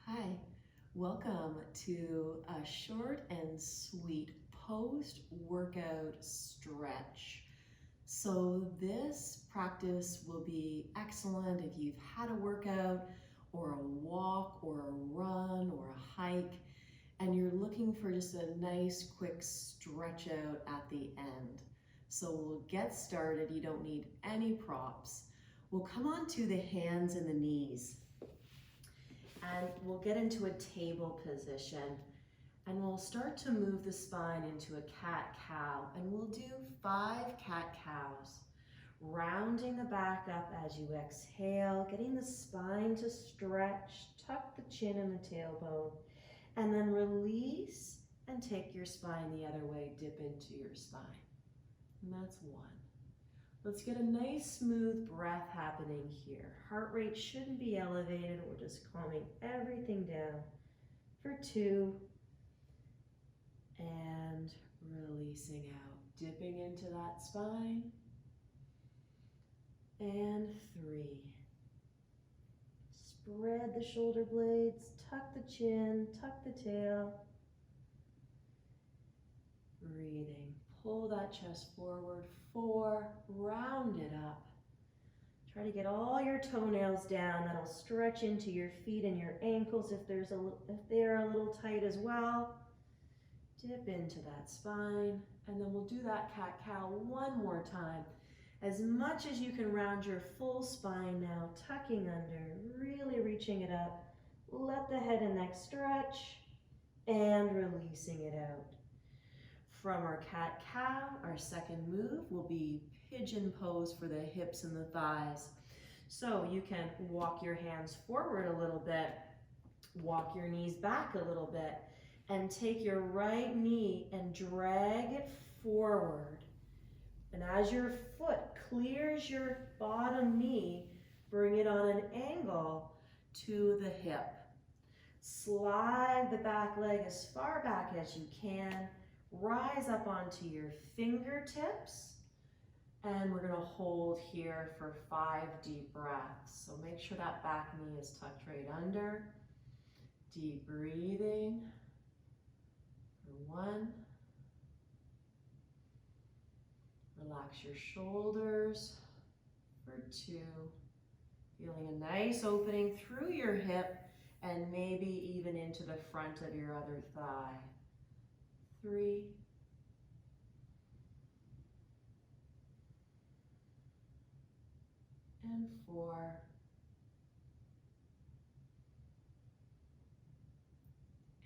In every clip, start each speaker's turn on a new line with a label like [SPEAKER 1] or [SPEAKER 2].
[SPEAKER 1] Hi, welcome to a short and sweet post-workout stretch. So this practice will be excellent if you've had a workout or a walk or a run or a hike and you're looking for just a nice quick stretch out at the end. So we'll get started. You don't need any props. We'll come onto the hands and the knees. And we'll get into a table position and we'll start to move the spine into a cat-cow, and we'll do 5 cat-cows. Rounding the back up as you exhale, getting the spine to stretch, tuck the chin and the tailbone, and then release and take your spine the other way, dip into your spine. And that's 1. Let's get a nice smooth breath happening here. Heart rate shouldn't be elevated. We're just calming everything down for 2. And releasing out, dipping into that spine. And 3. Spread the shoulder blades, tuck the chin, tuck the tail. Breathing, pull that chest forward. 4, round it up. Try to get all your toenails down. That'll stretch into your feet and your ankles if they're a little tight as well. Dip into that spine, and then we'll do that cat-cow one more time. As much as you can round your full spine now, tucking under, really reaching it up. Let the head and neck stretch, and releasing it out. From our cat-cow, our second move will be pigeon pose for the hips and the thighs. So you can walk your hands forward a little bit, walk your knees back a little bit, and take your right knee and drag it forward. And as your foot clears your bottom knee, bring it on an angle to the hip. Slide the back leg as far back as you can. Rise up onto your fingertips, and we're going to hold here for 5 deep breaths. So make sure that back knee is tucked right under. Deep breathing for 1. Relax your shoulders for 2. Feeling a nice opening through your hip and maybe even into the front of your other thigh. 3. And 4.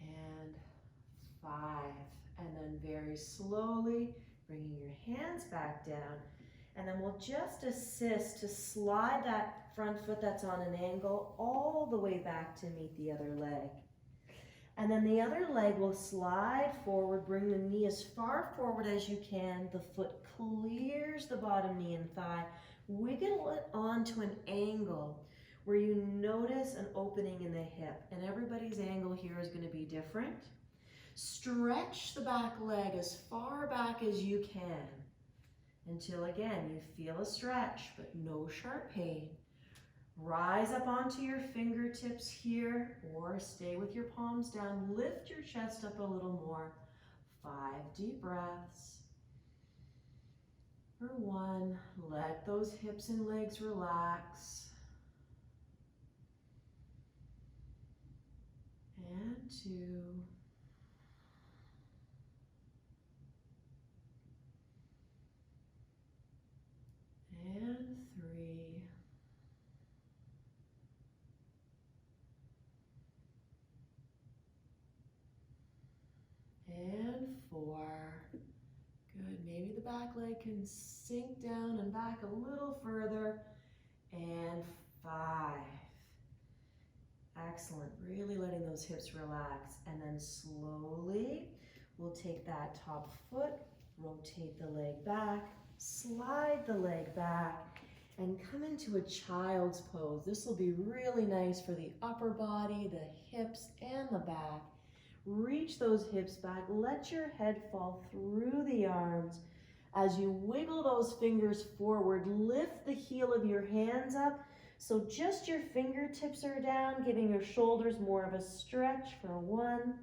[SPEAKER 1] And 5. And then very slowly bringing your hands back down. And then we'll just assist to slide that front foot that's on an angle all the way back to meet the other leg. And then the other leg will slide forward, bring the knee as far forward as you can. The foot clears the bottom knee and thigh. Wiggle it onto an angle where you notice an opening in the hip. And everybody's angle here is going to be different. Stretch the back leg as far back as you can until, again, you feel a stretch, but no sharp pain. Rise up onto your fingertips here, or stay with your palms down. Lift your chest up a little more. 5 deep breaths. For 1, let those hips and legs relax. And 2. And 3. And 4. Good. Maybe the back leg can sink down and back a little further. And 5. Excellent. Really letting those hips relax. And then slowly, we'll take that top foot, rotate the leg back, slide the leg back, and come into a child's pose. This will be really nice for the upper body, the hips, and the back. Reach those hips back. Let your head fall through the arms. As you wiggle those fingers forward, lift the heel of your hands up So just your fingertips are down, giving your shoulders more of a stretch for 1.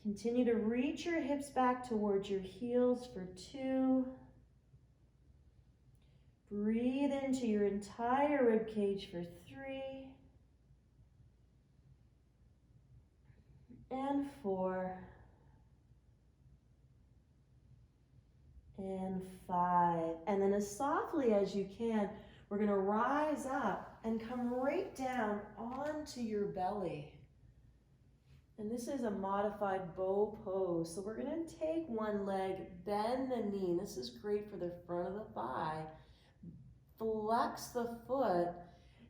[SPEAKER 1] Continue to reach your hips back towards your heels for 2. Breathe into your entire rib cage for 3. And 4. And 5. And then as softly as you can, we're going to rise up and come right down onto your belly. And this is a modified bow pose. So we're going to take one leg, bend the knee. This is great for the front of the thigh. Flex the foot.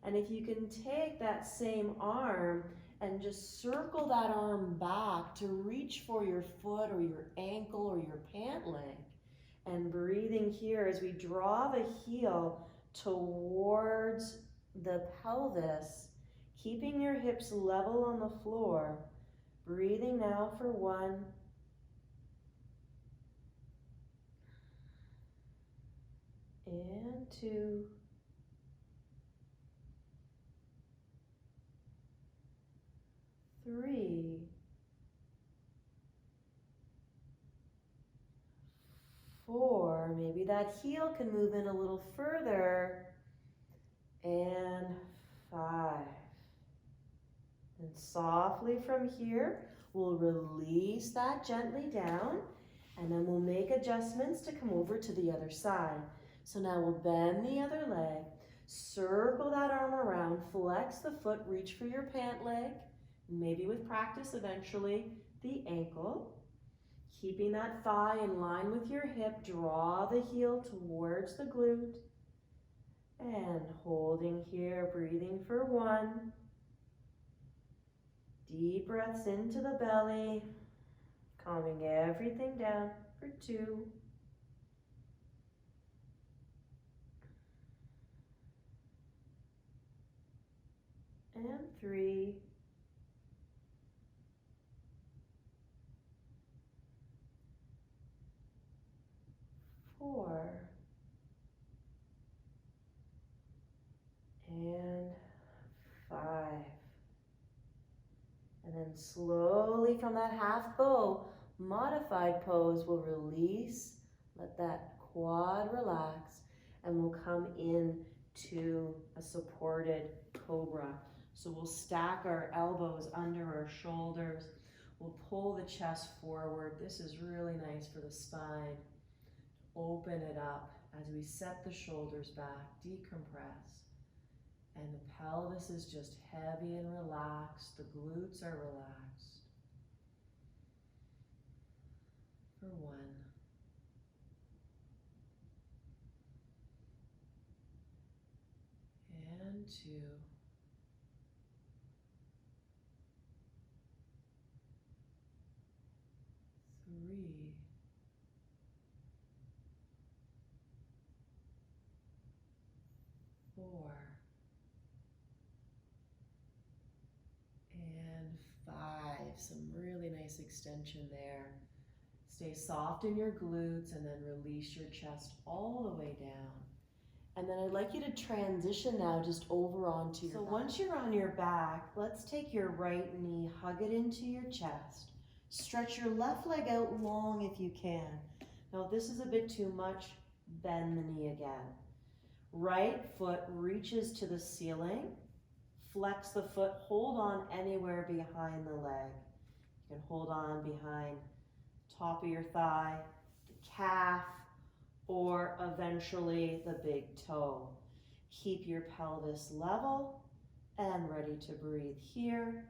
[SPEAKER 1] And if you can take that same arm and just circle that arm back to reach for your foot or your ankle or your pant leg. And breathing here as we draw the heel towards the pelvis, keeping your hips level on the floor. Breathing now for 1. And 2. 3. 4. Maybe that heel can move in a little further. And 5. And softly from here, we'll release that gently down, and then we'll make adjustments to come over to the other side. So now we'll bend the other leg, circle that arm around, flex the foot, reach for your pant leg, maybe with practice eventually the ankle. Keeping that thigh in line with your hip, draw the heel towards the glute. And holding here, breathing for 1. Deep breaths into the belly, calming everything down for 2. And 3. Four. And 5. And then slowly from that half bow, modified pose, we'll release, let that quad relax, and we'll come in to a supported cobra. So we'll stack our elbows under our shoulders. We'll pull the chest forward. This is really nice for the spine. Open it up as we set the shoulders back, decompress. And the pelvis is just heavy and relaxed. The glutes are relaxed. For 1. And 2. 3. 4. And 5. Some really nice extension there. Stay soft in your glutes and then release your chest all the way down. And then I'd like you to transition now just over onto your back. So once you're on your back, let's take your right knee, hug it into your chest. Stretch your left leg out long if you can. Now if this is a bit too much, bend the knee again. Right foot reaches to the ceiling. Flex the foot, hold on anywhere behind the leg. You can hold on behind top of your thigh, the calf, or eventually the big toe. Keep your pelvis level and ready to breathe here.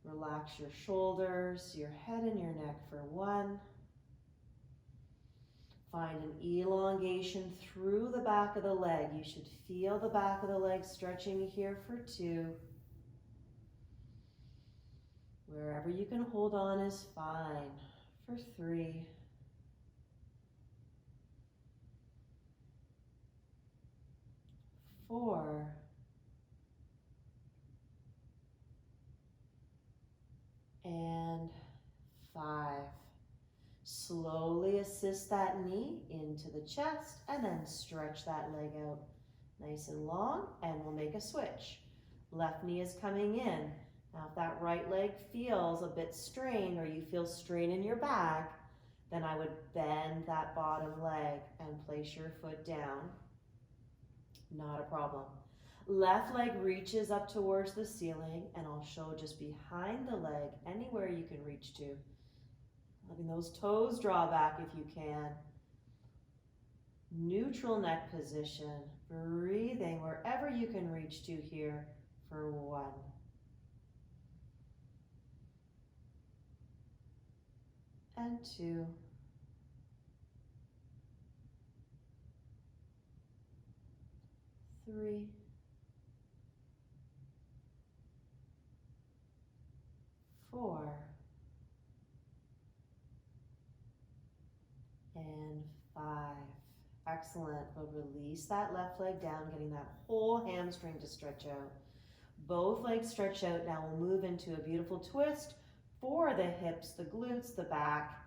[SPEAKER 1] Relax your shoulders, your head and your neck for 1. Find an elongation through the back of the leg. You should feel the back of the leg stretching here for 2. Wherever you can hold on is fine. For 3. 4. And 5. Slowly assist that knee into the chest and then stretch that leg out nice and long, and we'll make a switch. Left knee is coming in. Now if that right leg feels a bit strained or you feel strain in your back, then I would bend that bottom leg and place your foot down. Not a problem. Left leg reaches up towards the ceiling, and I'll show just behind the leg, anywhere you can reach to. Letting those toes draw back if you can. Neutral neck position, breathing wherever you can reach to here for 1. And 2. 3. 4. And 5. Excellent. We'll release that left leg down, getting that whole hamstring to stretch out. Both legs stretch out. Now we'll move into a beautiful twist for the hips, the glutes, the back.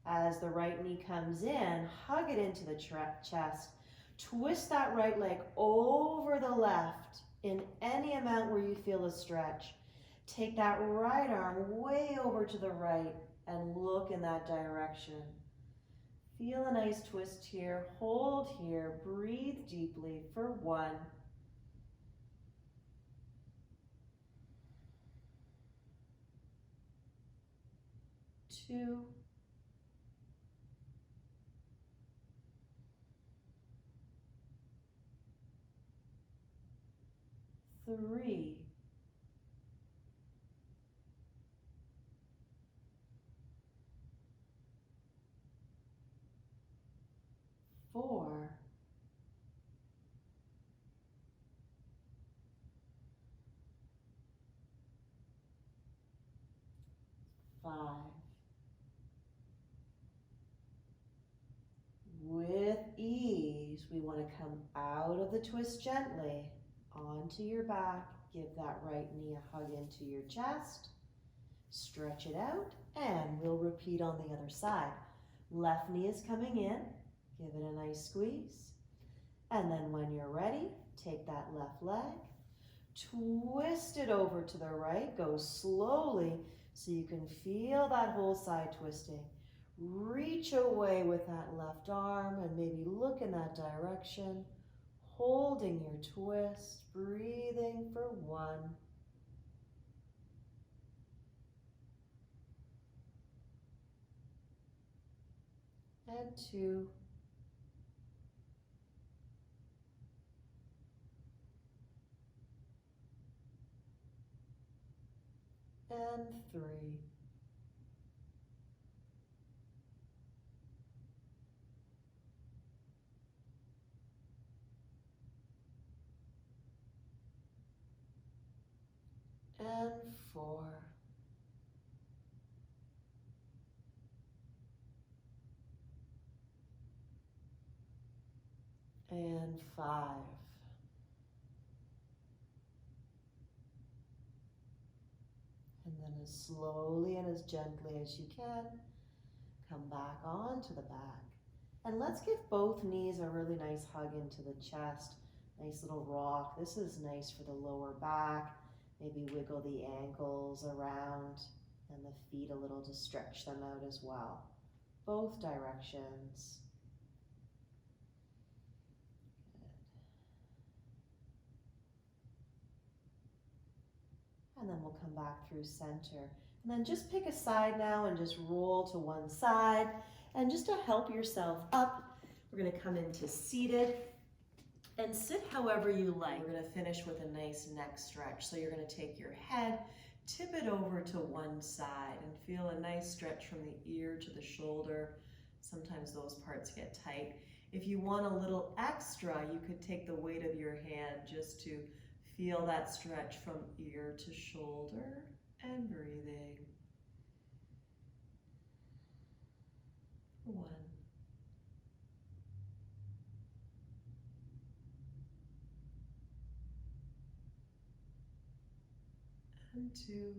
[SPEAKER 1] As the right knee comes in, hug it into the chest. Twist that right leg over the left in any amount where you feel a stretch. Take that right arm way over to the right and look in that direction. Feel a nice twist here, hold here, breathe deeply for 1. 2. 3. 4. 5. With ease, we want to come out of the twist gently, onto your back. Give that right knee a hug into your chest. Stretch it out, and we'll repeat on the other side. Left knee is coming in. Give it a nice squeeze. And then when you're ready, take that left leg, twist it over to the right. Go slowly so you can feel that whole side twisting. Reach away with that left arm and maybe look in that direction, holding your twist, breathing for 1. And 2. And 3. And 4. And 5. And then as slowly and as gently as you can, come back onto the back. And let's give both knees a really nice hug into the chest. Nice little rock. This is nice for the lower back. Maybe wiggle the ankles around and the feet a little to stretch them out as well. Both directions. Good. And then we'll come back through center. And then just pick a side now and just roll to one side. And just to help yourself up, we're going to come into seated and sit however you like. We're going to finish with a nice neck stretch. So you're going to take your head, tip it over to one side and feel a nice stretch from the ear to the shoulder. Sometimes those parts get tight. If you want a little extra, you could take the weight of your hand just to feel that stretch from ear to shoulder and breathing. 1. And 2.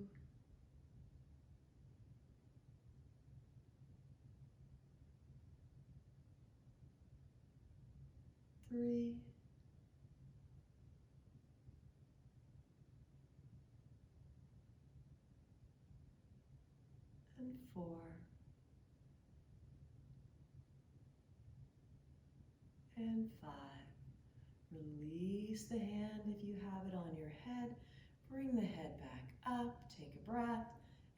[SPEAKER 1] 3. and 4 and 5. Release the hand if you have it on your head. Bring the head back up, take a breath,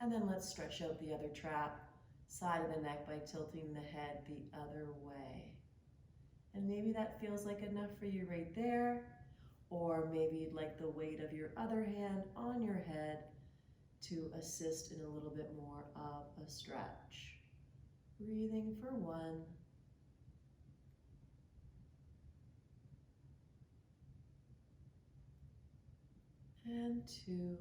[SPEAKER 1] and then let's stretch out the other trap side of the neck by tilting the head the other way. And maybe that feels like enough for you right there, or maybe you'd like the weight of your other hand on your head to assist in a little bit more of a stretch. Breathing for 1. And 2.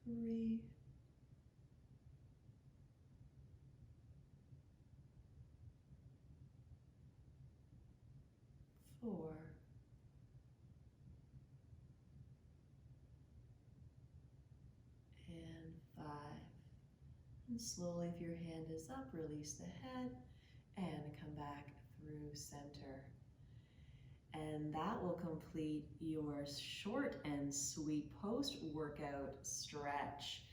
[SPEAKER 1] 3. 4. And 5. And slowly, if your hand is up, release the head and come back through center. And that will complete your short and sweet post-workout stretch.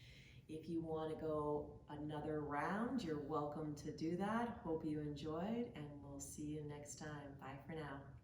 [SPEAKER 1] If you want to go another round, you're welcome to do that. Hope you enjoyed, and we'll see you next time. Bye for now.